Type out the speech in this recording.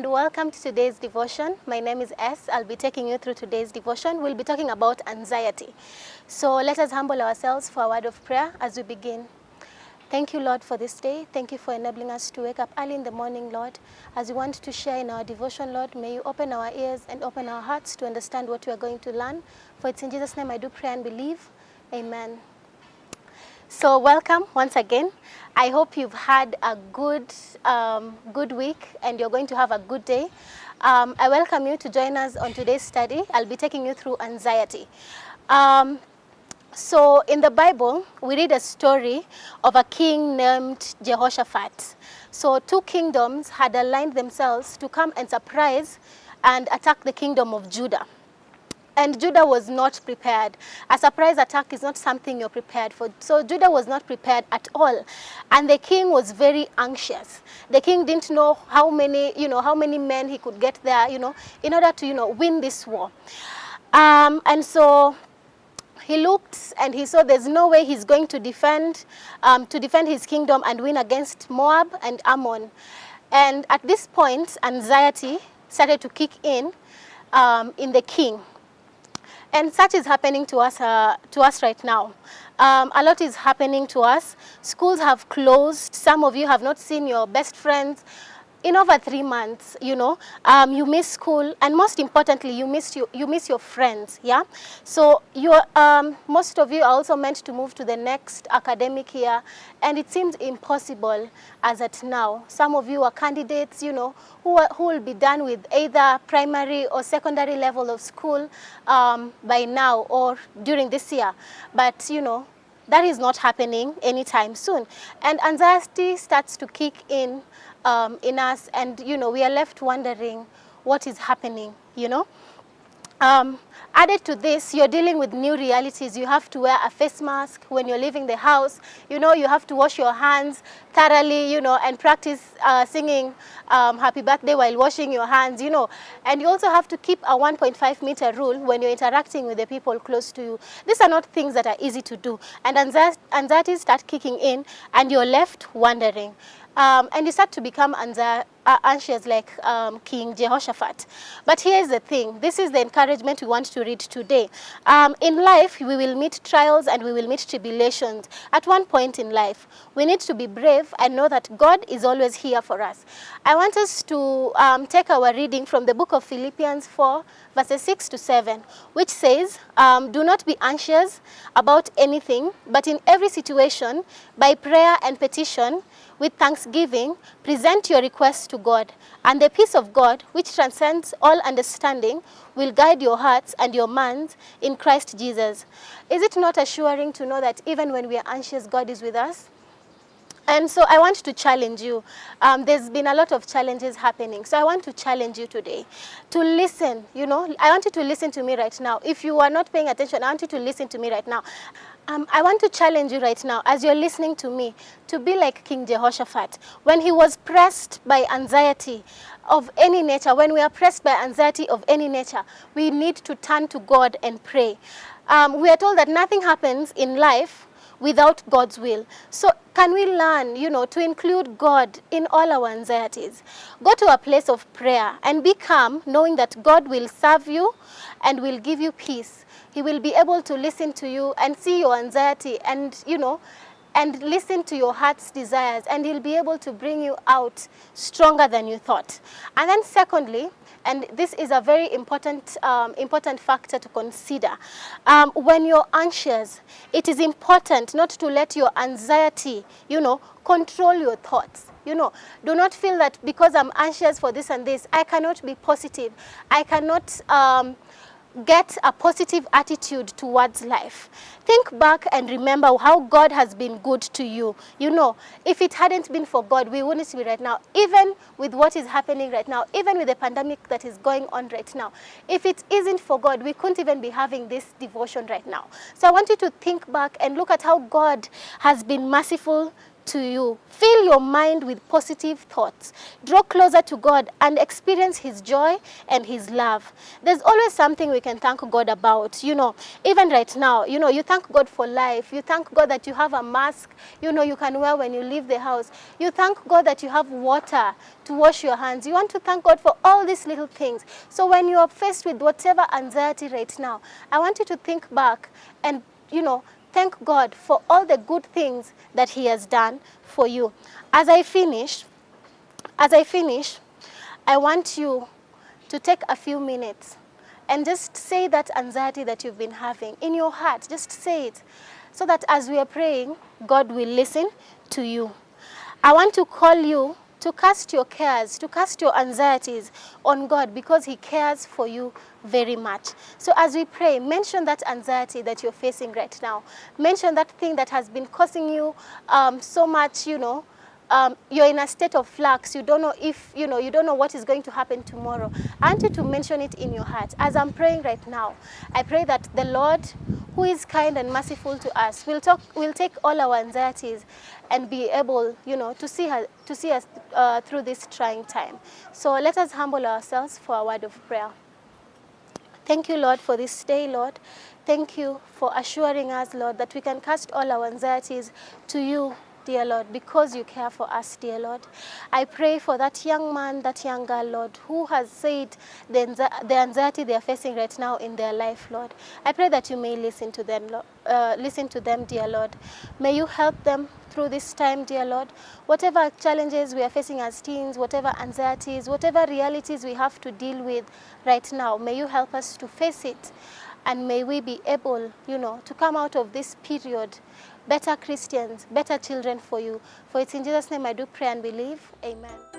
and welcome to today's devotion. My name is S. I'll be taking you through today's devotion. We'll be talking about anxiety. So let us humble ourselves for a word of prayer as we begin. Thank you, Lord, for this day. Thank you for enabling us to wake up early in the morning, Lord. As we want to share in our devotion, Lord, may you open our ears and open our hearts to understand what we are going to learn. For it's in Jesus' name I do pray and believe. Amen. So welcome once again. I hope you've had a good week and you're going to have a good day. I welcome you to join us on today's study. I'll be taking you through anxiety. So in the Bible, we read a story of a king named Jehoshaphat. So two kingdoms had aligned themselves to come and surprise and attack the kingdom of Judah. And Judah was not prepared. A surprise attack is not something you're prepared for. So Judah was not prepared at all. And the king was very anxious. The king didn't know how many men he could get there, in order to, win this war. And so he looked and he saw there's no way he's going to defend his kingdom and win against Moab and Ammon. And at this point, anxiety started to kick in the king. And such is happening to us right now. A lot is happening to us. Schools have closed. Some of you have not seen your best friends in over 3 months. You miss school, and most importantly, you miss your friends. Yeah. So most of you are also meant to move to the next academic year, and it seems impossible as at now. Some of you are candidates, who will be done with either primary or secondary level of school by now or during this year. But that is not happening anytime soon, and anxiety starts to kick in us, and we are left wondering what is happening. Added to this, you're dealing with new realities. You have to wear a face mask when you're leaving the house. You have to wash your hands thoroughly, and practice singing happy birthday while washing your hands, And you also have to keep a 1.5 meter rule when you're interacting with the people close to you. These are not things that are easy to do. And anxiety start kicking in, and you're left wondering. And you start to become anxious like King Jehoshaphat. But here's the thing. This is the encouragement we want to read today. In life, we will meet trials and we will meet tribulations. At one point in life, we need to be brave and know that God is always here for us. I want us to take our reading from the book of Philippians 4, verses 6 to 7, which says, do not be anxious about anything, but in every situation, by prayer and petition, with thanksgiving, present your requests to God, and the peace of God, which transcends all understanding, will guide your hearts and your minds in Christ Jesus. Is it not assuring to know that even when we are anxious, God is with us? And so I want to challenge you. There's been a lot of challenges happening. So I want to challenge you today to listen. I want you to listen to me right now. If you are not paying attention, I want you to listen to me right now. I want to challenge you right now, as you're listening to me, to be like King Jehoshaphat. When he was pressed by anxiety of any nature, when we are pressed by anxiety of any nature, we need to turn to God and pray. We are told that nothing happens in life without God's will. So can we learn, to include God in all our anxieties? Go to a place of prayer and be calm, knowing that God will serve you and will give you peace. He will be able to listen to you and see your anxiety and, and listen to your heart's desires, and he'll be able to bring you out stronger than you thought. And then secondly, and this is a very important factor to consider. When you're anxious, it is important not to let your anxiety, control your thoughts. Do not feel that because I'm anxious for this and this, I cannot be positive. I cannot get a positive attitude towards life. Think back and remember how God has been good to you. If it hadn't been for God, we wouldn't be right now. Even with what is happening right now, even with the pandemic that is going on right now, if it isn't for God, we couldn't even be having this devotion right now. So I want you to think back and look at how God has been merciful to you. Fill your mind with positive thoughts. Draw closer to God and experience His joy and His love. There's always something we can thank God about. You know, even right now, you know, you thank God for life. You thank God that you have a mask, you know, you can wear when you leave the house. You thank God that you have water to wash your hands. You want to thank God for all these little things. So when you are faced with whatever anxiety right now, I want you to think back and, you know, thank God for all the good things that He has done for you. As I finish, I want you to take a few minutes and just say that anxiety that you've been having in your heart. Just say it so that as we are praying, God will listen to you. I want to call you to cast your cares, to cast your anxieties on God, because He cares for you very much. So as we pray, mention that anxiety that you're facing right now. Mention that thing that has been causing you so much, you know, you're in a state of flux. You don't know if, you know, you don't know what is going to happen tomorrow. I want you to mention it in your heart. As I'm praying right now, I pray that the Lord, who is kind and merciful to us, will take all our anxieties and be able, you know, to see us through this trying time. So let us humble ourselves for a word of prayer. Thank you, Lord, for this day, Lord. Thank you for assuring us, Lord, that we can cast all our anxieties to you, dear Lord, because you care for us, dear Lord. I pray for that young man, that young girl, Lord, who has said the anxiety they are facing right now in their life, Lord. I pray that you may listen to them, dear Lord. May you help them through this time, dear Lord. Whatever challenges we are facing as teens, whatever anxieties, whatever realities we have to deal with right now, may you help us to face it. And may we be able, you know, to come out of this period better Christians, better children for you. For it's in Jesus' name I do pray and believe. Amen.